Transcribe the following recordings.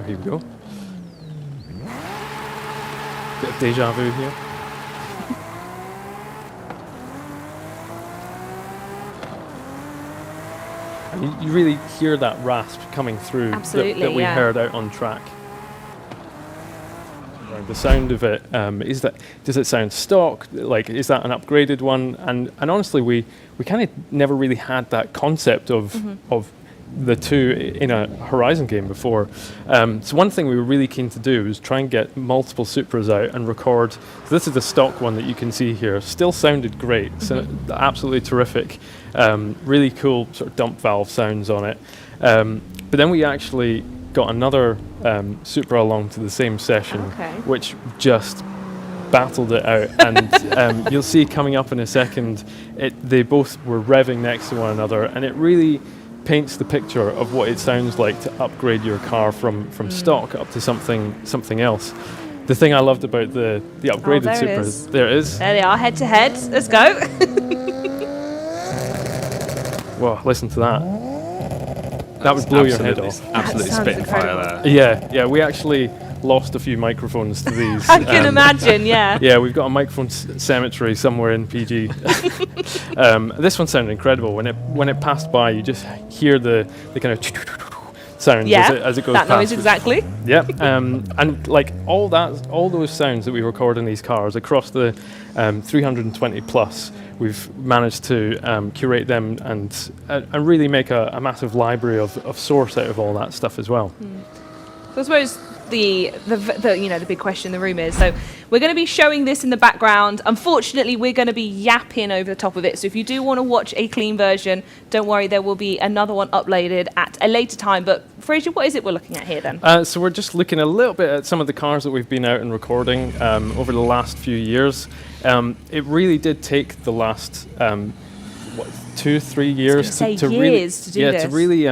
Here we go. Bit of deja vu here. You really hear that rasp coming through that we heard out on track. The sound of it, does it sound stock? Like, is that an upgraded one? And honestly, we kind of never really had that concept of the two in a Horizon game before. So one thing we were really keen to do was try and get multiple Supras out and record. So this is the stock one that you can see here. Still sounded great, so absolutely terrific. Really cool sort of dump valve sounds on it. But then we actually got another Supra along to the same session, which just battled it out. And you'll see coming up in a second, they both were revving next to one another, and it really paints the picture of what it sounds like to upgrade your car from stock up to something else. The thing I loved about the upgraded Supras, there it is. There they are, head to head. Let's go. Whoa, listen to that. That would blow your head off. Absolutely spitting fire there. Yeah, we actually lost a few microphones to these. I can imagine, yeah. Yeah, we've got a microphone cemetery somewhere in PG. This one sounded incredible. When it passed by, you just hear the kind of sound as it goes past. That noise exactly. Yep. And like all those sounds that we record in these cars across the 320 plus, we've managed to curate them and really make a massive library of source out of all that stuff as well. So I suppose the big question in the room is, so we're going to be showing this in the background. Unfortunately, we're going to be yapping over the top of it. So if you do want to watch a clean version, don't worry, there will be another one uploaded at a later time. But Fraser, what is it we're looking at here then? So we're just looking a little bit at some of the cars that we've been out and recording over the last few years. It really did take the last 2-3 years to really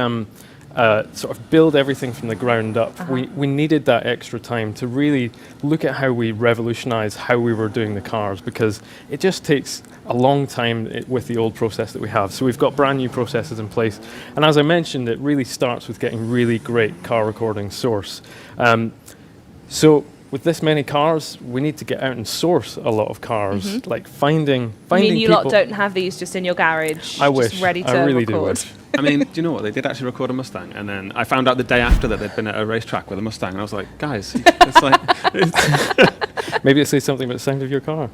sort of build everything from the ground up. We needed that extra time to really look at how we revolutionize how we were doing the cars, because it just takes a long time with the old process that we have. So we've got brand new processes in place. And as I mentioned, it really starts with getting really great car recording source. So with this many cars, we need to get out and source a lot of cars, like finding you people. lot don't have these just in your garage, I just wish. ready to I really record. do wish. I mean, do you know what? They did actually record a Mustang, and then I found out the day after that they'd been at a racetrack with a Mustang, and I was like, guys, it's like... Maybe it says something about the sound of your car.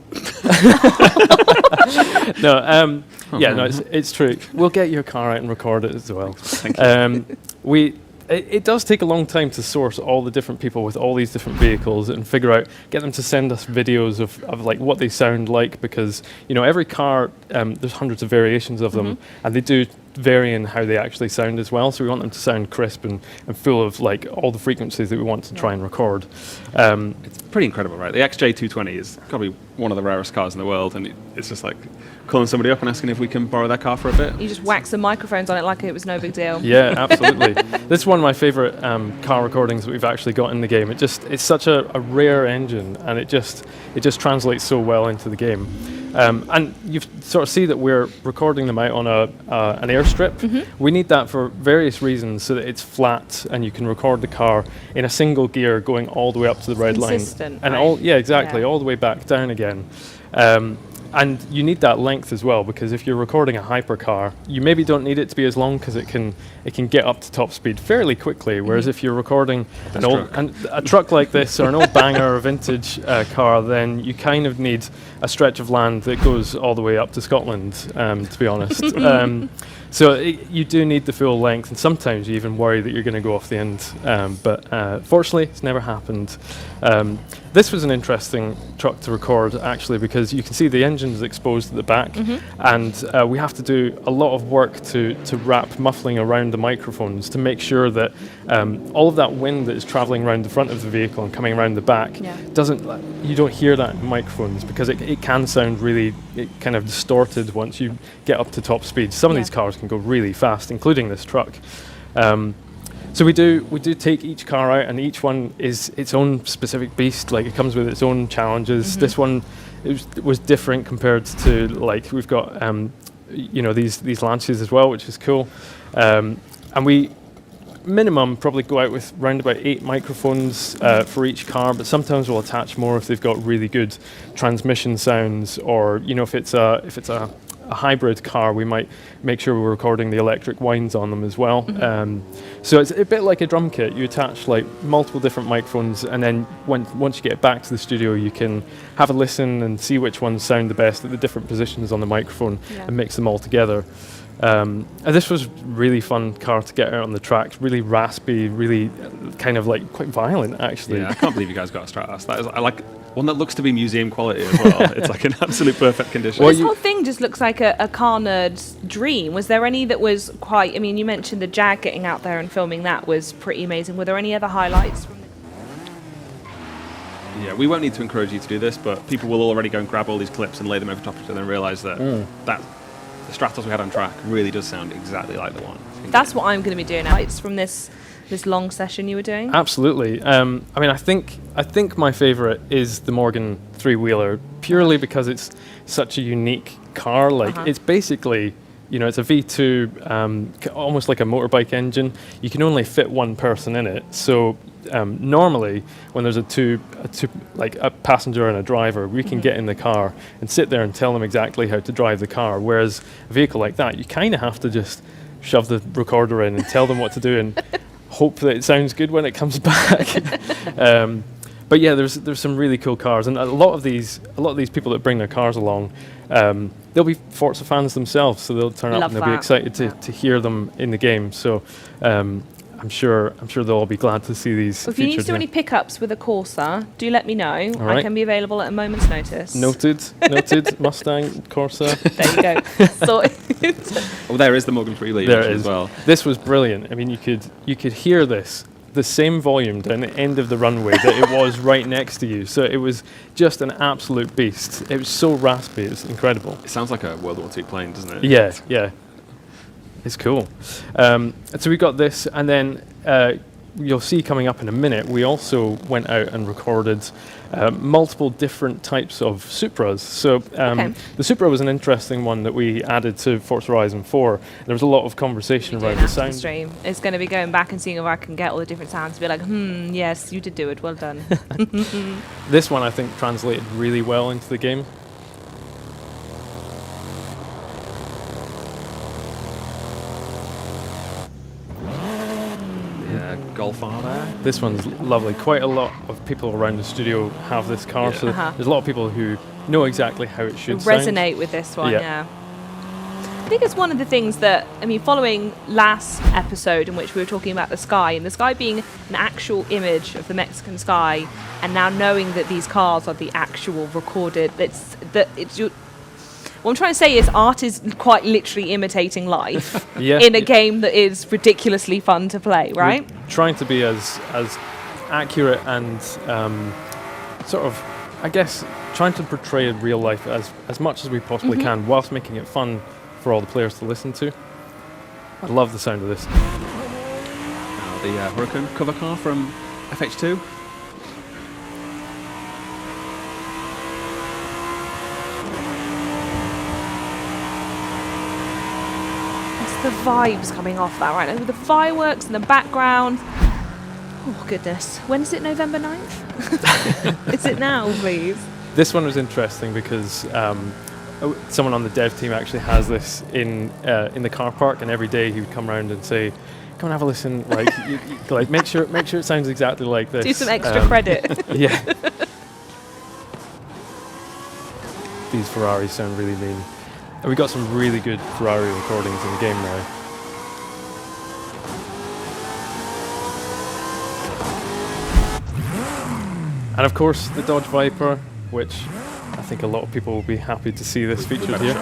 It's true. We'll get your car out and record it as well. Thank you. It does take a long time to source all the different people with all these different vehicles and get them to send us videos of like what they sound like, because every car, there's hundreds of variations of them, and they do vary in how they actually sound as well. So we want them to sound crisp and full of like all the frequencies that we want to try and record. It's pretty incredible, right? The XJ220 is probably one of the rarest cars in the world, and it's just like calling somebody up and asking if we can borrow their car for a bit. You just whack some microphones on it like it was no big deal. Yeah, absolutely. This is one of my favorite car recordings that we've actually got in the game. It's such a rare engine, and it just translates so well into the game. And you sort of see that we're recording them out on an airstrip. We need that for various reasons, so that it's flat and you can record the car in a single gear going all the way up to the red line. And all the way back down again. And you need that length as well, because if you're recording a hypercar, you maybe don't need it to be as long, because it can get up to top speed fairly quickly. Whereas if you're recording a truck like this, or an old banger or vintage car, then you kind of need a stretch of land that goes all the way up to Scotland, to be honest. So you do need the full length, and sometimes you even worry that you're going to go off the end. But fortunately, it's never happened. This was an interesting truck to record, actually, because you can see the engine's exposed at the back, and we have to do a lot of work to wrap muffling around the microphones to make sure that all of that wind that is traveling around the front of the vehicle and coming around the back you don't hear that in microphones, because it can sound really kind of distorted once you get up to top speed. Some of these cars can go really fast, including this truck. So we do take each car out, and each one is its own specific beast. Like, it comes with its own challenges. This one was different compared to, like, we've got these Lancias as well, which is cool. And minimum, probably go out with round about 8 microphones for each car, but sometimes we'll attach more if they've got really good transmission sounds, or if it's a hybrid car, we might make sure we're recording the electric winds on them as well. So it's a bit like a drum kit. You attach like multiple different microphones, and then once you get back to the studio, you can have a listen and see which ones sound the best at the different positions on the microphone and mix them all together. And this was really fun car to get out on the track. Really raspy, really kind of like quite violent, actually. Yeah, I can't believe you guys got a Stratos. That is, I like one that looks to be museum quality as well. It's like an absolute perfect condition. Well, this whole thing just looks like a car nerd's dream. Was there any that was quite? I mean, you mentioned the Jag getting out there and filming that was pretty amazing. Were there any other highlights from Yeah, we won't need to encourage you to do this, but people will already go and grab all these clips and lay them over top of each other and realise that the Stratos we had on track really does sound exactly like the one. That's what I'm going to be doing now. It's from this long session you were doing. Absolutely. I mean, I think my favourite is the Morgan 3-wheeler, purely because it's such a unique car. Like it's basically, it's a V2, almost like a motorbike engine. You can only fit one person in it. So normally, when there's like a passenger and a driver, we can get in the car and sit there and tell them exactly how to drive the car. Whereas a vehicle like that, you kind of have to just shove the recorder in and tell them what to do and hope that it sounds good when it comes back. But yeah, there's some really cool cars, and a lot of these people that bring their cars along, they'll be Forza fans themselves, so they'll turn up and they'll be excited to hear them in the game. So I'm sure they'll all be glad to see these. If you need to do any pickups with a Corsair, do let me know. Right. I can be available at a moment's notice. Noted. Mustang, Corsair. There you go. Sorted. Oh, there is the Morgan 3 There it is. as well. This was brilliant. I mean, you could hear this, the same volume down the end of the runway that it was right next to you. So it was just an absolute beast. It was so raspy. It's incredible. It sounds like a World War II plane, doesn't it? Yeah. It's cool. So we got this, and then you'll see coming up in a minute, we also went out and recorded multiple different types of Supras. So the Supra was an interesting one that we added to Forza Horizon 4. There was a lot of conversation around the sound. Stream. It's going to be going back and seeing if I can get all the different sounds to be like, yes, you did do it, well done. This one, I think, translated really well into the game. Golf R there. This one's lovely. Quite a lot of people around the studio have this car, so there's a lot of people who know exactly how it should sound. Resonate with this one, yeah. I think it's one of the things that, I mean, following last episode in which we were talking about the sky, and the sky being an actual image of the Mexican sky, and now knowing that these cars are the actual recorded, what I'm trying to say is art is quite literally imitating life in a game that is ridiculously fun to play, right? We're trying to be as accurate and sort of, I guess, trying to portray real life as much as we possibly can, whilst making it fun for all the players to listen to. I love the sound of this. The Huracan cover car from FH2. The vibes coming off that right now, with the fireworks in the background. Oh goodness, when is it? November 9th? Is it now, please? This one was interesting because someone on the dev team actually has this in the car park, and every day he would come around and say, come and have a listen, like, like make sure it sounds exactly like this. Do some extra credit. Yeah. These Ferraris sound really mean. And we got some really good Ferrari recordings in the game now. And of course the Dodge Viper, which I think a lot of people will be happy to see this featured here.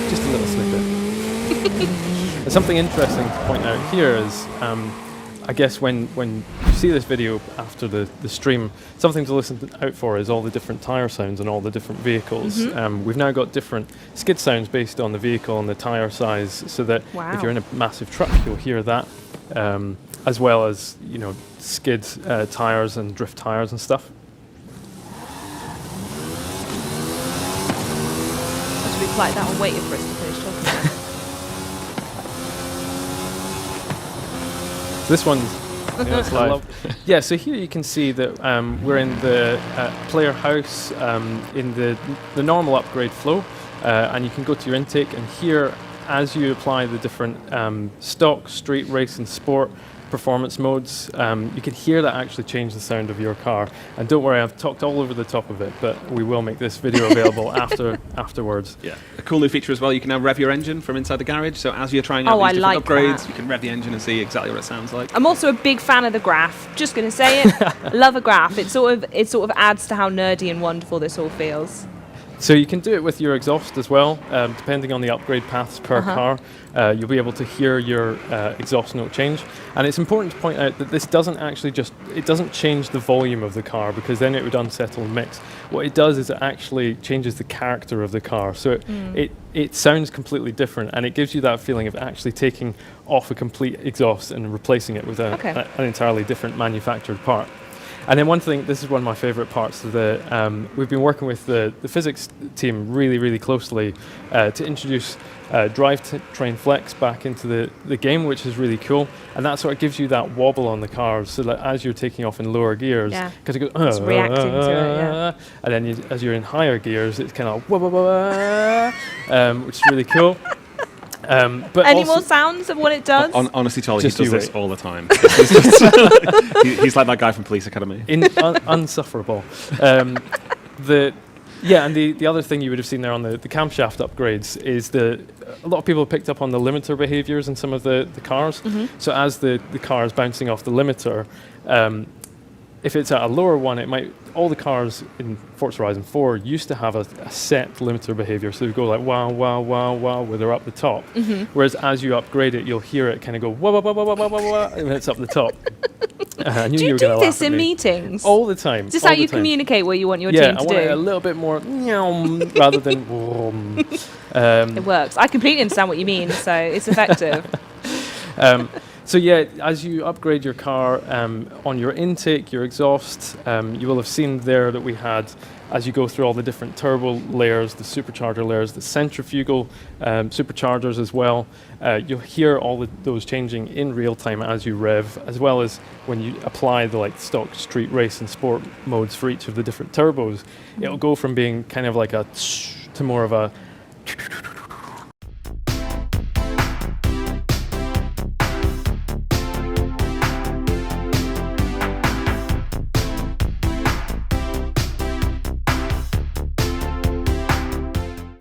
Just a little snippet. And something interesting to point out here is I guess when you see this video after the stream, something to listen out for is all the different tyre sounds and all the different vehicles. We've now got different skid sounds based on the vehicle and the tyre size, so that if you're in a massive truck, you'll hear that, as well as skid tyres and drift tyres and stuff. like that one waiting for us to finish talking. This one's it's live. Yeah, so here you can see that we're in the player house in the normal upgrade flow, and you can go to your intake, and here, as you apply the different stock, street, race, and sport performance modes, you can hear that actually change the sound of your car. And don't worry, I've talked all over the top of it, but we will make this video available afterwards. Yeah, a cool new feature as well. You can now rev your engine from inside the garage. So as you're trying out these different upgrades, you can rev the engine and see exactly what it sounds like. I'm also a big fan of the graph. Just going to say it. Love a graph. It sort of adds to how nerdy and wonderful this all feels. So you can do it with your exhaust as well, depending on the upgrade paths per car. You'll be able to hear your exhaust note change. And it's important to point out that this doesn't actually it doesn't change the volume of the car, because then it would unsettle the mix. What it does is it actually changes the character of the car. So it sounds completely different, and it gives you that feeling of actually taking off a complete exhaust and replacing it with an entirely different manufactured part. And then one thing, this is one of my favorite parts of we've been working with the physics team really, really closely to introduce drivetrain flex back into the game, which is really cool. And that sort of gives you that wobble on the cars, so that as you're taking off in lower gears, because it goes, it's reacting to it, and then as you're in higher gears, it's kind of which is really cool. But any more sounds of what it does? Honestly, Charlie, he does this all the time. He's like that guy from Police Academy. Unsufferable. And the other thing you would have seen there on the camshaft upgrades is a lot of people have picked up on the limiter behaviors in some of the cars. So as the car is bouncing off the limiter, if it's at a lower one, all the cars in Forza Horizon 4 used to have a set limiter behavior, so they go like wow, wow, wow, wow, where they're up the top. Whereas as you upgrade it, you'll hear it kind of go wah, wah, wah, wah, wah, wah, wah, wah, when it's up the top. Do you do this in meetings? All the time. Is this how you communicate what you want your team to do? Yeah, I want it a little bit more rather than it works. I completely understand what you mean, so it's effective. So yeah, as you upgrade your car on your intake, your exhaust, you will have seen there that we had, as you go through all the different turbo layers, the supercharger layers, the centrifugal superchargers as well, you'll hear all those changing in real time as you rev, as well as when you apply the stock, street, race and sport modes for each of the different turbos. It'll go from being kind of like a to more of a